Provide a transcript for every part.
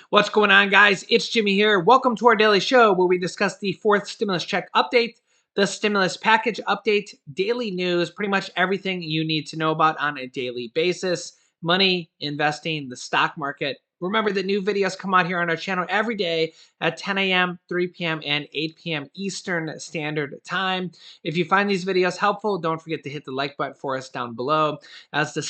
What's going on, guys? It's Jimmy here. Welcome to our daily show where we discuss the fourth stimulus check update, the stimulus package update, daily news, pretty much everything you need to know about on a daily basis. Money, investing, the stock market. Remember that new videos come out here on our channel every day at 10 a.m., 3 p.m., and 8 p.m. Eastern Standard Time. If you find these videos helpful, don't forget to hit the like button for us down below. As the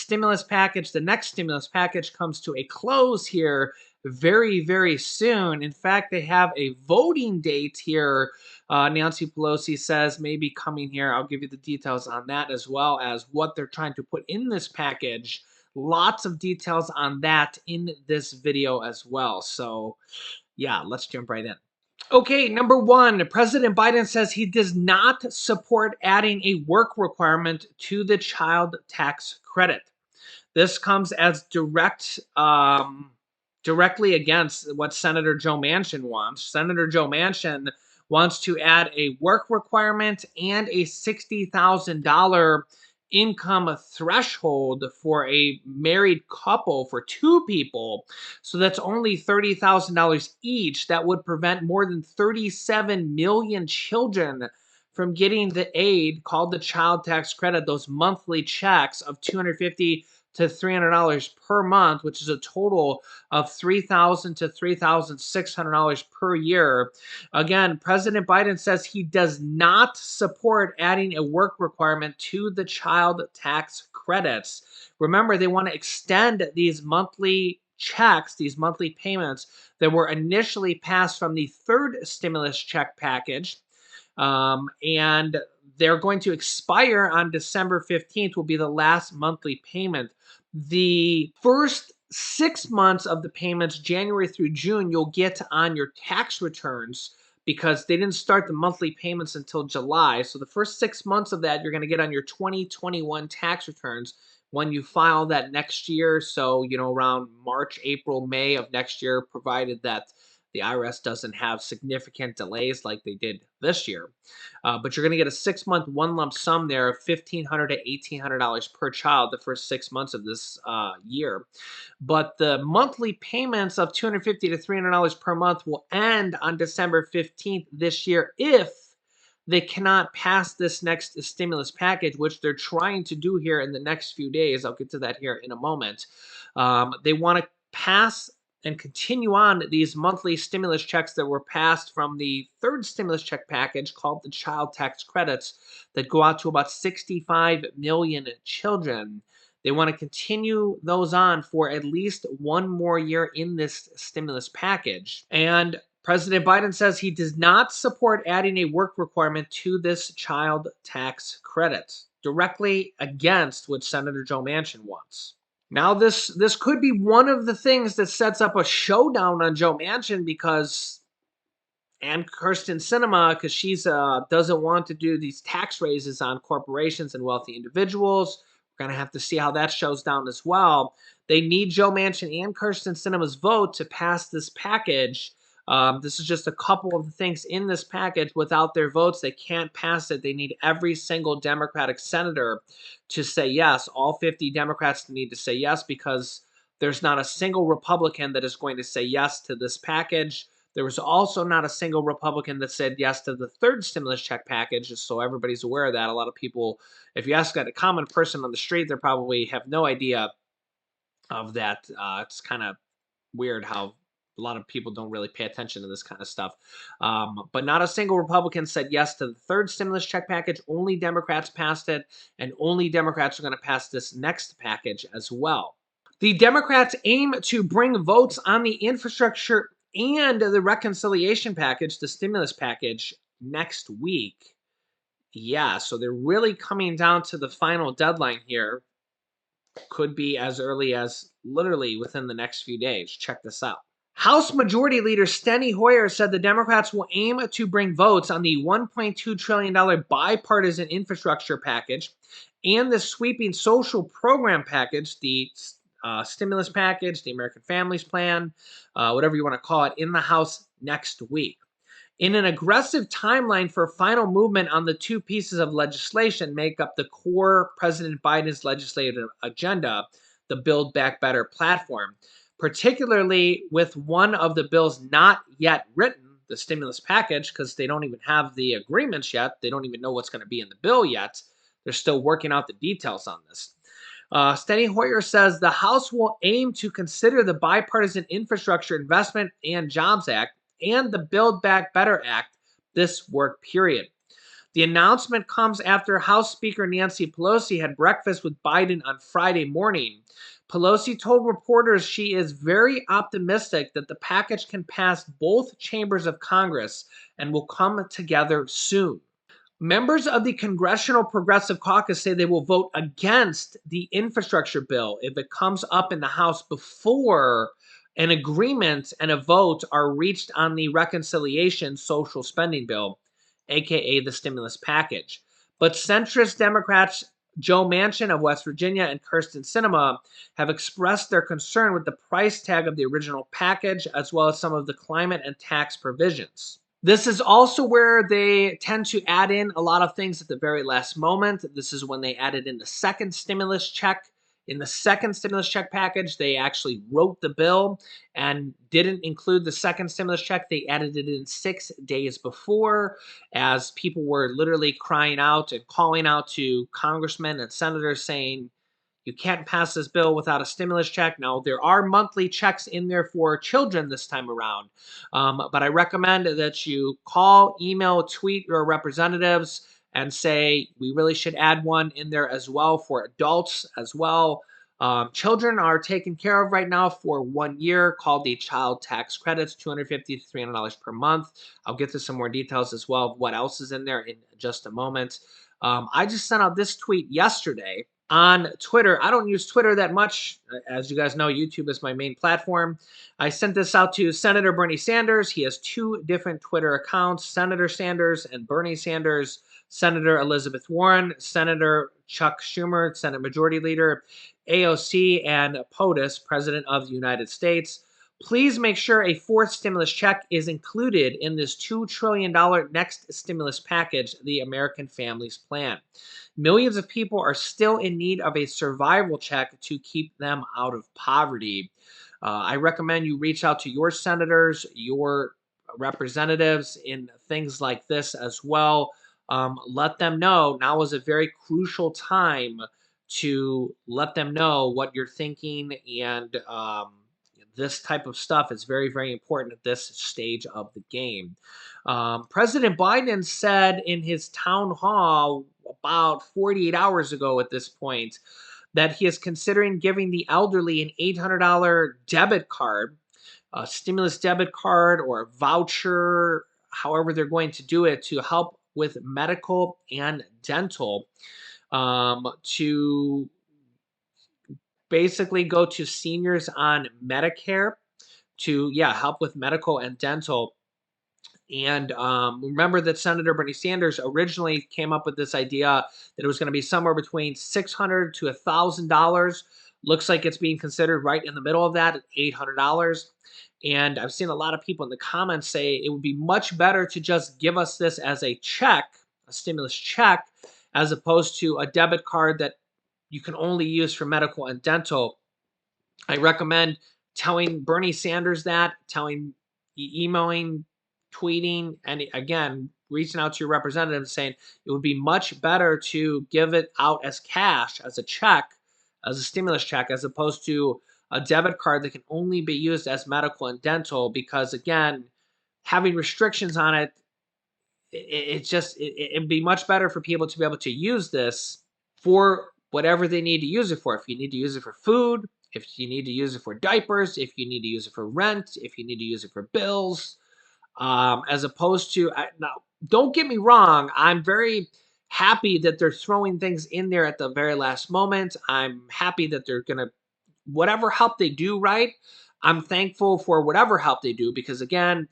next stimulus package comes to a close here very soon. In fact, they have a voting date here. Nancy Pelosi says maybe coming here. I'll give you the details on that as well as what they're trying to put in this package. Lots of details on that in this video as well. So yeah, let's jump right in. Okay, number one, President Biden says he does not support adding a work requirement to the child tax credit. This comes as directly against what Senator Joe Manchin wants. Senator Joe Manchin wants to add a work requirement and a $60,000 income threshold for a married couple for two people. So that's only $30,000 each. That would prevent more than 37 million children from getting the aid called the child tax credit, those monthly checks of $250 to $300 per month, which is a total of $3,000 to $3,600 per year. Again, President Biden says he does not support adding a work requirement to the child tax credits. Remember, they want to extend these monthly checks, these monthly payments that were initially passed from the third stimulus check package. And they're going to expire on December 15th, will be the last monthly payment. The first 6 months of the payments, January through June, you'll get on your tax returns because they didn't start the monthly payments until July. So the first 6 months of that, you're going to get on your 2021 tax returns when you file that next year. So, around March, April, May of next year, provided that the IRS doesn't have significant delays like they did this year. But you're going to get a 6-month one lump sum there of $1,500 to $1,800 per child the first 6 months of this year. But the monthly payments of $250 to $300 per month will end on December 15th this year if they cannot pass this next stimulus package, which they're trying to do here in the next few days. I'll get to that here in a moment. They want to pass and continue on these monthly stimulus checks that were passed from the third stimulus check package called the child tax credits that go out to about 65 million children. They want to continue those on for at least one more year in this stimulus package. And President Biden says he does not support adding a work requirement to this child tax credit, directly against what Senator Joe Manchin wants. Now, this could be one of the things that sets up a showdown on Joe Manchin because, and Kirsten Sinema, because she's doesn't want to do these tax raises on corporations and wealthy individuals. We're going to have to see how that shows down as well. They need Joe Manchin and Kirsten Sinema's vote to pass this package. This is just a couple of the things in this package. Without their votes, they can't pass it. They need every single Democratic senator to say yes. All 50 Democrats need to say yes because there's not a single Republican that is going to say yes to this package. There was also not a single Republican that said yes to the third stimulus check package, just so everybody's aware of that. A lot of people, if you ask a common person on the street, they probably have no idea of that. It's kind of weird how a lot of people don't really pay attention to this kind of stuff. But not a single Republican said yes to the third stimulus check package. Only Democrats passed it, and only Democrats are going to pass this next package as well. The Democrats aim to bring votes on the infrastructure and the reconciliation package, the stimulus package, next week. Yeah, so they're really coming down to the final deadline here. Could be as early as literally within the next few days. Check this out. House Majority Leader Steny Hoyer said the Democrats will aim to bring votes on the $1.2 trillion bipartisan infrastructure package and the sweeping social program package, the stimulus package, the American Families Plan, whatever you want to call it, in the House next week. In an aggressive timeline for final movement on the two pieces of legislation make up the core President Biden's legislative agenda, the Build Back Better platform. particularly with one of the bills not yet written, the stimulus package, because they don't even have the agreements yet. They don't even know what's going to be in the bill yet. They're still working out the details on this. Steny Hoyer says the House will aim to consider the Bipartisan Infrastructure Investment and Jobs Act and the Build Back Better Act this work period. The announcement comes after House Speaker Nancy Pelosi had breakfast with Biden on Friday morning. Pelosi told reporters she is very optimistic that the package can pass both chambers of Congress and will come together soon. Members of the Congressional Progressive Caucus say they will vote against the infrastructure bill if it comes up in the House before an agreement and a vote are reached on the reconciliation social spending bill, aka the stimulus package. But centrist Democrats Joe Manchin of West Virginia and Kirsten Sinema have expressed their concern with the price tag of the original package as well as some of the climate and tax provisions. This is also where they tend to add in a lot of things at the very last moment. This is when they added in the second stimulus check. In the second stimulus check package, they actually wrote the bill and didn't include the second stimulus check. They added it in 6 days before, as people were literally crying out and calling out to congressmen and senators saying, you can't pass this bill without a stimulus check. Now, there are monthly checks in there for children this time around, but I recommend that you call, email, tweet your representatives and say we really should add one in there as well for adults as well. Children are taken care of right now for 1 year, called the child tax credits, $250 to $300 per month. I'll get to some more details as well of what else is in there in just a moment. I just sent out this tweet yesterday on Twitter. I don't use Twitter that much. As you guys know, YouTube is my main platform. I sent this out to Senator Bernie Sanders. He has 2 different Twitter accounts, Senator Sanders and Bernie Sanders, Senator Elizabeth Warren, Senator Chuck Schumer, Senate Majority Leader, AOC, and POTUS, President of the United States. Please make sure a 4th stimulus check is included in this $2 trillion next stimulus package, the American Families Plan. Millions of people are still in need of a survival check to keep them out of poverty. I recommend you reach out to your senators, your representatives in things like this as well. Let them know now is a very crucial time to let them know what you're thinking, and this type of stuff is very, very important at this stage of the game. President Biden said in his town hall about 48 hours ago at this point that he is considering giving the elderly an $800 debit card, a stimulus debit card or a voucher, however they're going to do it, to help with medical and dental, to basically go to seniors on Medicare to, help with medical and dental. And remember that Senator Bernie Sanders originally came up with this idea that it was going to be somewhere between $600 to $1,000. Looks like it's being considered right in the middle of that at $800. And I've seen a lot of people in the comments say it would be much better to just give us this as a check, a stimulus check, as opposed to a debit card that you can only use for medical and dental. I recommend telling Bernie Sanders that, emailing, tweeting, and again, reaching out to your representatives saying it would be much better to give it out as cash, as a check, as a stimulus check, as opposed to a debit card that can only be used as medical and dental, because again, having restrictions on it, it'd be much better for people to be able to use this for whatever they need to use it for. If you need to use it for food, if you need to use it for diapers, if you need to use it for rent, if you need to use it for bills, as opposed to now. Don't get me wrong. I'm very happy that they're throwing things in there at the very last moment. I'm happy that they're gonna whatever help they do. Right. I'm thankful for whatever help they do, because again,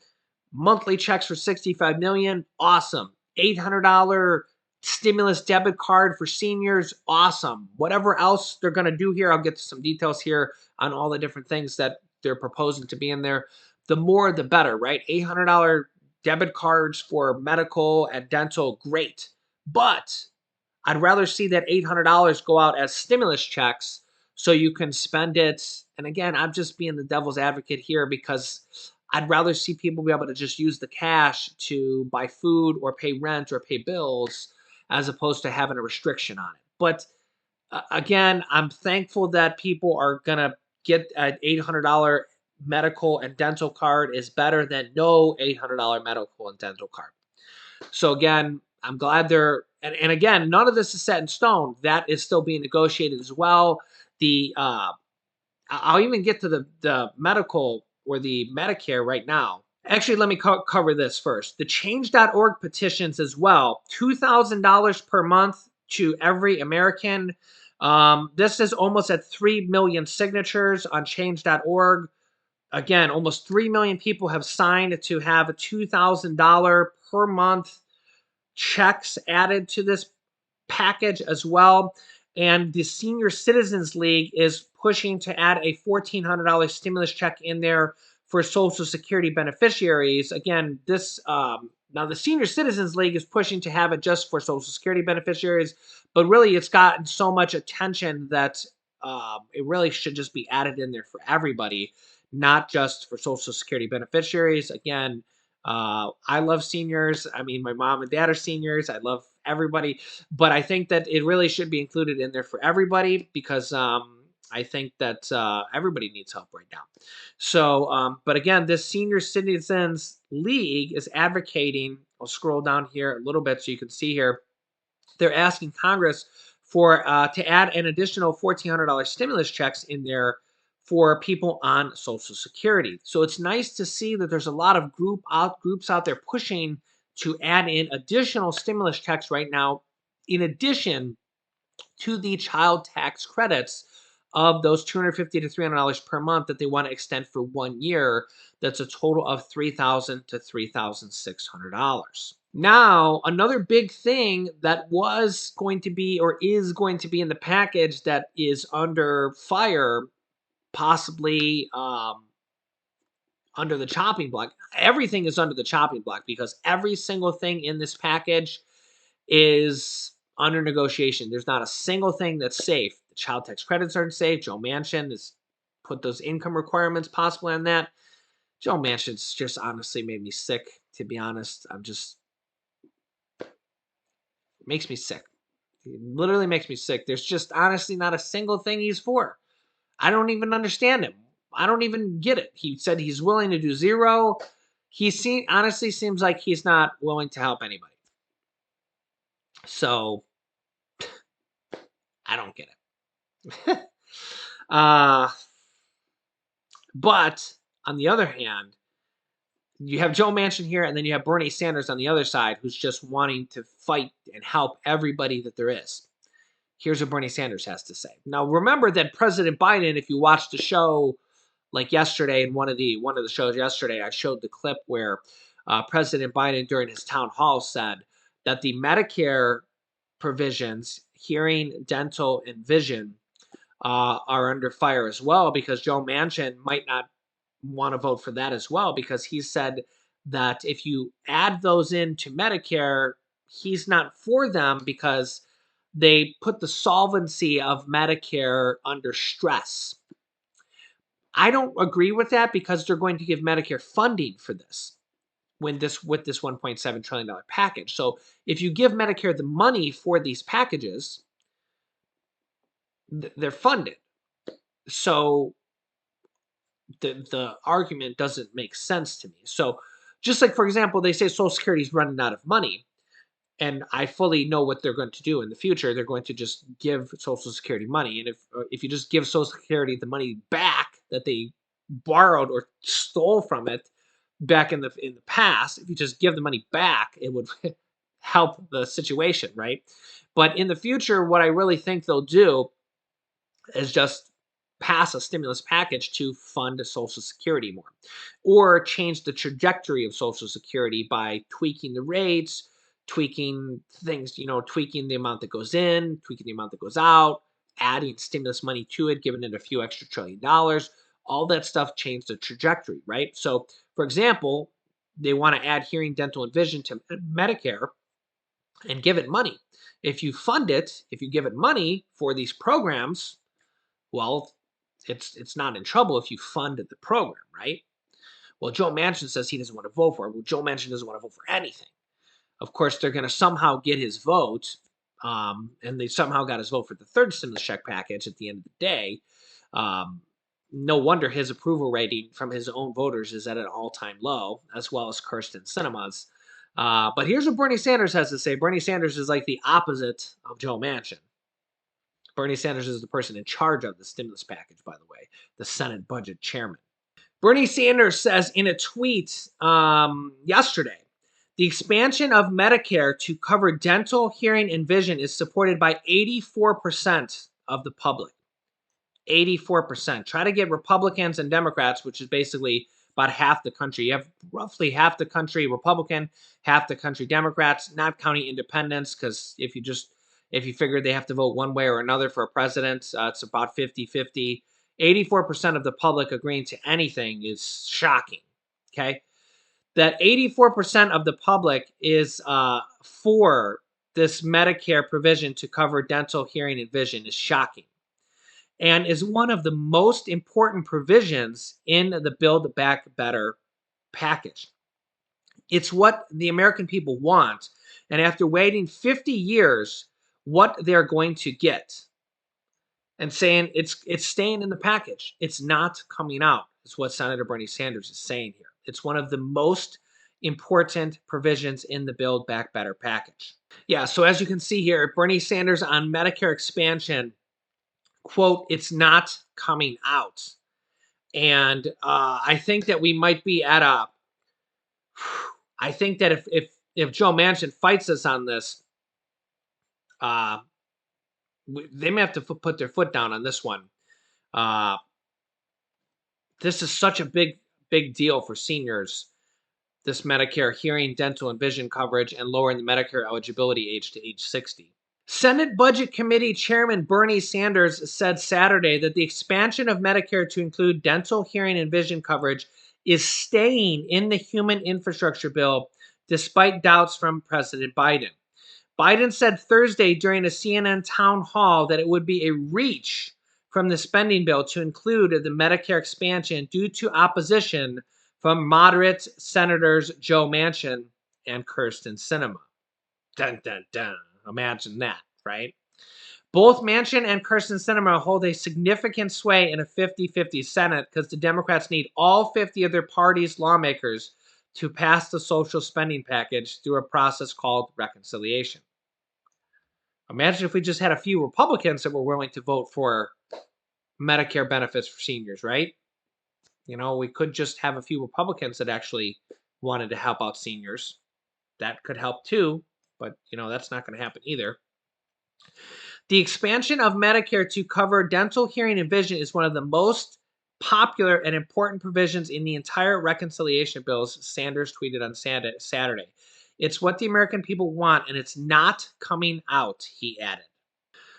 monthly checks for 65 million, awesome. $800 stimulus debit card for seniors, awesome. Whatever else they're going to do here, I'll get to some details here on all the different things that they're proposing to be in there. The more the better, right? $800 debit cards for medical and dental, great. But I'd rather see that $800 go out as stimulus checks so you can spend it. And again, I'm just being the devil's advocate here because I'd rather see people be able to just use the cash to buy food or pay rent or pay bills as opposed to having a restriction on it. But again, I'm thankful that people are going to get an $800 medical and dental card is better than no $800 medical and dental card. So again, I'm glad and again, none of this is set in stone. That is still being negotiated as well. The I'll even get to the medical or the Medicare right now. Actually, let me cover this first. The change.org petitions as well, $2,000 per month to every American. This is almost at 3 million signatures on change.org. Again, almost 3 million people have signed to have a $2,000 per month checks added to this package as well. And the Senior Citizens League is pushing to add a $1,400 stimulus check in there for Social Security beneficiaries. Again, this now the Senior Citizens League is pushing to have it just for Social Security beneficiaries, but really it's gotten so much attention that it really should just be added in there for everybody, not just for Social Security beneficiaries. Again, I love seniors. I mean, my mom and dad are seniors. I love everybody, but I think that it really should be included in there for everybody because I think that everybody needs help right now. So, but again, this Senior Citizens League is advocating. I'll scroll down here a little bit so you can see here. They're asking Congress for to add an additional $1,400 stimulus checks in there for people on Social Security. So it's nice to see that there's a lot of groups out there pushing to add in additional stimulus checks right now, in addition to the child tax credits of those $250 to $300 per month that they want to extend for 1 year. That's a total of $3,000 to $3,600. Now, another big thing that was going to be or is going to be in the package that is under fire, possibly under the chopping block. Everything is under the chopping block because every single thing in this package is under negotiation. There's not a single thing that's safe. The child tax credits aren't safe. Joe Manchin has put those income requirements possibly on that. Joe Manchin's just honestly made me sick, to be honest. Makes me sick. It literally makes me sick. There's just honestly not a single thing he's for. I don't even understand him. I don't even get it. He said he's willing to do zero. Honestly seems like he's not willing to help anybody. So I don't get it. But on the other hand, you have Joe Manchin here, and then you have Bernie Sanders on the other side, who's just wanting to fight and help everybody that there is. Here's what Bernie Sanders has to say. Now, remember that President Biden, if you watched the show like yesterday, in one of the shows yesterday, I showed the clip where President Biden during his town hall said that the Medicare provisions, hearing, dental, and vision, are under fire as well because Joe Manchin might not want to vote for that as well because he said that if you add those into Medicare, he's not for them because they put the solvency of Medicare under stress. I don't agree with that because they're going to give Medicare funding for this with this $1.7 trillion package. So if you give Medicare the money for these packages, they're funded. So the argument doesn't make sense to me. So just like, for example, they say Social Security is running out of money, and I fully know what they're going to do in the future. They're going to just give Social Security money, and if you just give Social Security the money back that they borrowed or stole from it back in the past, if you just give the money back, it would help the situation, right? But in the future, what I really think they'll do is just pass a stimulus package to fund Social Security more, or change the trajectory of Social Security by tweaking the rates, tweaking things, tweaking the amount that goes in, tweaking the amount that goes out, adding stimulus money to it, giving it a few extra $1 trillion. All that stuff changed the trajectory, right? So, for example, they want to add hearing, dental, and vision to Medicare and give it money. If you fund it, if you give it money for these programs, Well, it's not in trouble if you funded the program, right? Well, Joe Manchin says he doesn't want to vote for it. Well, Joe Manchin doesn't want to vote for anything. Of course, they're going to somehow get his vote, and they somehow got his vote for the third stimulus check package at the end of the day. Um, no wonder his approval rating from his own voters is at an all-time low, as well as Kirsten Sinema's. But here's what Bernie Sanders has to say. Bernie Sanders is like the opposite of Joe Manchin. Bernie Sanders is the person in charge of the stimulus package, by the way, the Senate budget chairman. Bernie Sanders says in a tweet yesterday, the expansion of Medicare to cover dental, hearing, and vision is supported by 84% of the public. 84%. Try to get Republicans and Democrats, which is basically about half the country. You have roughly half the country Republican, half the country Democrats, not counting independents, because if you figure they have to vote one way or another for a president, it's about 50-50. 84% of the public agreeing to anything is shocking. Okay? That 84% of the public is for this Medicare provision to cover dental, hearing, and vision is shocking, and is one of the most important provisions in the Build Back Better package. It's what the American people want, and after waiting 50 years, what they're going to get, and saying it's staying in the package. It's not coming out, is what Senator Bernie Sanders is saying here. It's one of the most important provisions in the Build Back Better package. Yeah, so as you can see here, Bernie Sanders on Medicare expansion, quote, it's not coming out. And I think that we might be at a, I think that if Joe Manchin fights us on this, uh, they may have to put their foot down on this one. Uh, this is such a big deal for seniors. This Medicare hearing, dental, and vision coverage, and lowering the Medicare eligibility age to age 60. Senate Budget Committee Chairman Bernie Sanders said Saturday that the expansion of Medicare to include dental, hearing, and vision coverage is staying in the human infrastructure bill despite doubts from President Biden. Biden said Thursday during a CNN town hall that it would be a reach from the spending bill to include the Medicare expansion due to opposition from moderate Senators Joe Manchin and Kirsten Sinema. Dun, dun, dun. Imagine that, right? Both Manchin and Kirsten Sinema hold a significant sway in a 50-50 Senate because the Democrats need all 50 of their party's lawmakers to pass the social spending package through a process called reconciliation. Imagine if we just had a few Republicans that were willing to vote for Medicare benefits for seniors, right? You know, we could just have a few Republicans that actually wanted to help out seniors. That could help too, but you know, that's not going to happen either. The expansion of Medicare to cover dental, hearing, and vision is one of the most popular and important provisions in the entire reconciliation bills, Sanders tweeted on Saturday. It's what the American people want, and it's not coming out, he added.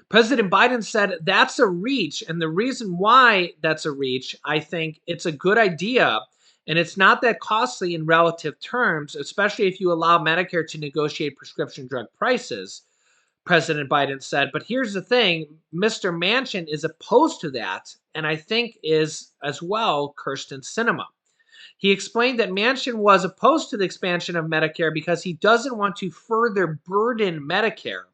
President Biden said that's a reach, and the reason why that's a reach, I think it's a good idea, and it's not that costly in relative terms, especially if you allow Medicare to negotiate prescription drug prices, President Biden said. But here's the thing, Mr. Manchin is opposed to that, and I think is as well Kirsten Sinema. He explained that Manchin was opposed to the expansion of Medicare because he doesn't want to further burden Medicare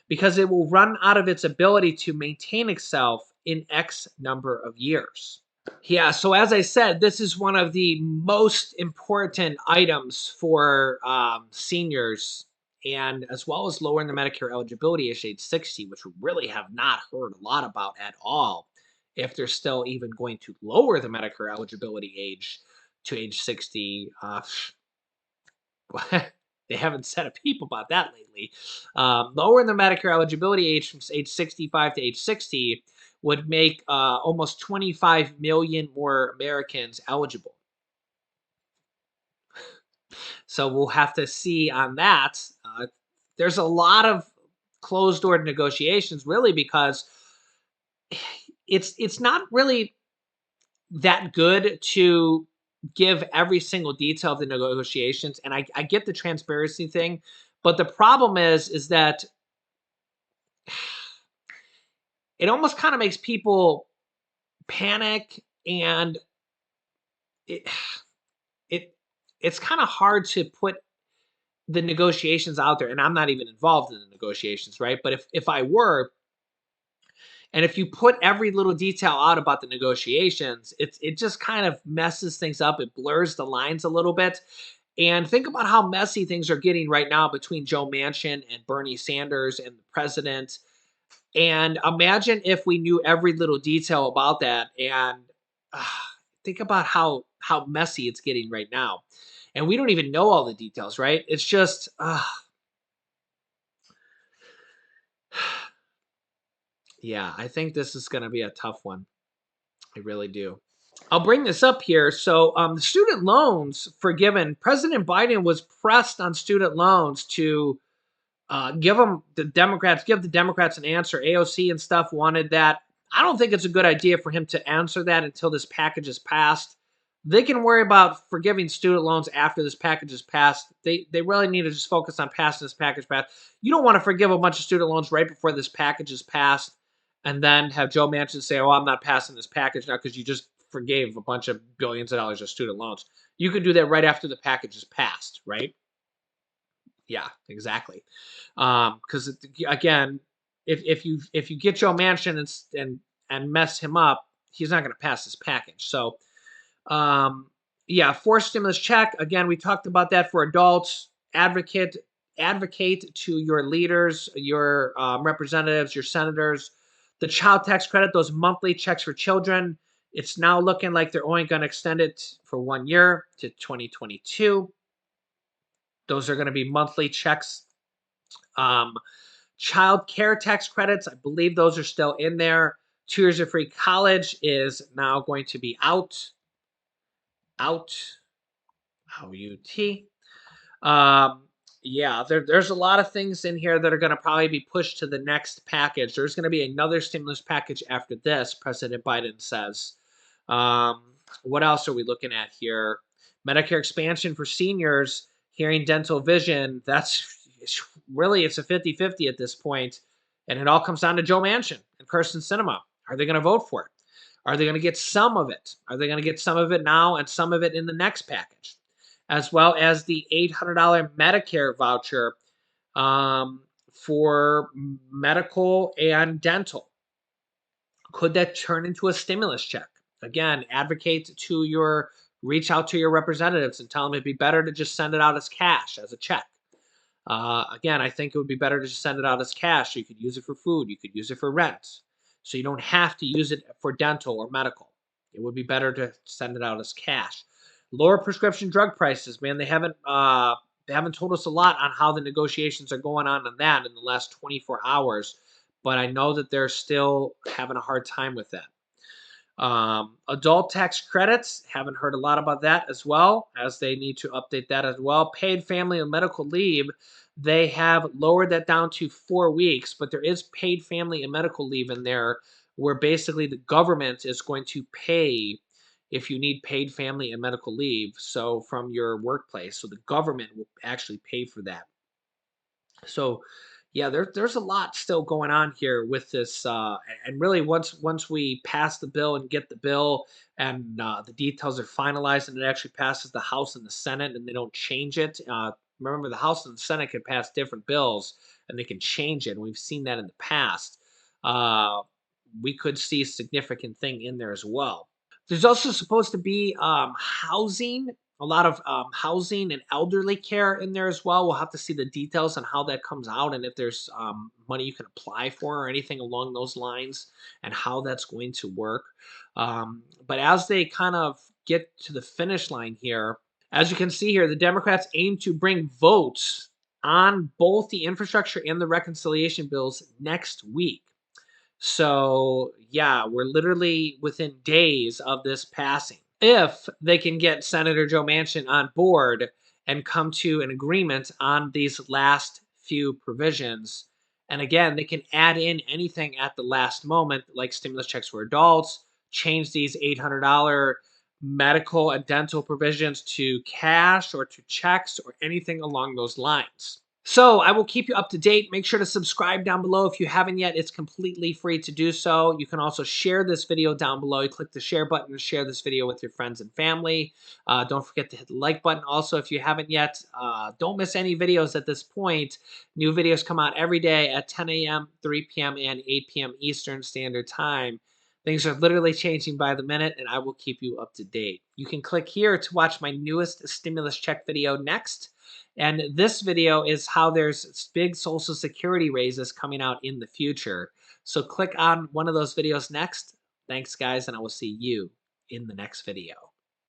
because it will run out of its ability to maintain itself in X number of years. Yeah, so as I said, this is one of the most important items for seniors, and as well as lowering the Medicare eligibility age 60, which we really have not heard a lot about at all, if they're still even going to lower the Medicare eligibility age to age 60. They haven't said a peep about that lately. Lowering the Medicare eligibility age from age 65 to age 60 would make almost 25 million more Americans eligible. So we'll have to see on that. There's a lot of closed-door negotiations, really, because it's not really that good to give every single detail of the negotiations. And I get the transparency thing, but the problem is that it almost kind of makes people panic, and it it it's kind of hard to put the negotiations out there, and I'm not even involved in the negotiations, right? But if I were, and if you put every little detail out about the negotiations, it just kind of messes things up. It blurs the lines a little bit. And think about how messy things are getting right now between Joe Manchin and Bernie Sanders and the president. And imagine if we knew every little detail about that. And uh, think about how messy it's getting right now. And we don't even know all the details, right? It's just yeah, I think this is going to be a tough one. I really do. I'll bring this up here. So, the student loans forgiven. President Biden was pressed on student loans to give the Democrats an answer. AOC and stuff wanted that. I don't think it's a good idea for him to answer that until this package is passed. They can worry about forgiving student loans after this package is passed. They really need to just focus on passing this package passed. You don't want to forgive a bunch of student loans right before this package is passed, and then have Joe Manchin say, "Oh, I'm not passing this package now because you just forgave a bunch of billions of dollars of student loans." You could do that right after the package is passed, right? Yeah, exactly. Because again, if you get Joe Manchin and mess him up, he's not going to pass this package. So, um, yeah, forced stimulus check. Again, we talked about that for adults. Advocate to your leaders, your representatives, your senators. The child tax credit, those monthly checks for children. It's now looking like they're only going to extend it for 1 year to 2022. Those are going to be monthly checks. Um, Child care tax credits, I believe those are still in there. 2 years of free college is now going to be out, out. Um, yeah, there's a lot of things in here that are going to probably be pushed to the next package. There's going to be another stimulus package after this, President Biden says. Um, what else are we looking at here? Medicare expansion for seniors, hearing, dental, vision. Really, it's a 50-50 at this point. And it all comes down to Joe Manchin and Kirsten Sinema. Are they going to vote for it? Are they going to get some of it? Are they going to get some of it now and some of it in the next package? As well as the $800 Medicare voucher for medical and dental. Could that turn into a stimulus check? Again, reach out to your representatives and tell them it'd be better to just send it out as cash, as a check. Again, I think it would be better to just send it out as cash. You could use it for food. You could use it for rent. So you don't have to use it for dental or medical. It would be better to send it out as cash. Lower prescription drug prices, man. They haven't told us a lot on how the negotiations are going on that in the last 24 hours, but I know that they're still having a hard time with that. Adult tax credits, haven't heard a lot about that as well, as they need to update that as well. Paid family and medical leave, they have lowered that down to 4 weeks, but there is paid family and medical leave in there where basically the government is going to pay if you need paid family and medical leave. So from your workplace, so the government will actually pay for that. So, yeah, there's a lot still going on here with this, and really once we pass the bill and get the bill and the details are finalized and it actually passes the House and the Senate and they don't change it. Remember, the House and the Senate can pass different bills and they can change it. And we've seen that in the past. Uh, we could see a significant thing in there as well. There's also supposed to be housing, a lot of housing and elderly care in there as well. We'll have to see the details on how that comes out and if there's money you can apply for or anything along those lines and how that's going to work. But as they kind of get to the finish line here, as you can see here, the Democrats aim to bring votes on both the infrastructure and the reconciliation bills next week. So, yeah, we're literally within days of this passing. If they can get Senator Joe Manchin on board and come to an agreement on these last few provisions. And again, they can add in anything at the last moment, like stimulus checks for adults, change these $800 medical and dental provisions to cash or to checks or anything along those lines. So I will keep you up to date. Make sure to subscribe down below if you haven't yet. It's completely free to do so. You can also share this video down below. You click the share button to share this video with your friends and family. Don't forget to hit the like button. Also, if you haven't yet, don't miss any videos at this point. New videos come out every day at 10 a.m., 3 p.m., and 8 p.m. Eastern Standard Time. Things are literally changing by the minute, and I will keep you up to date. You can click here to watch my newest stimulus check video next. And this video is how there's big Social Security raises coming out in the future. So click on one of those videos next. Thanks, guys, and I will see you in the next video.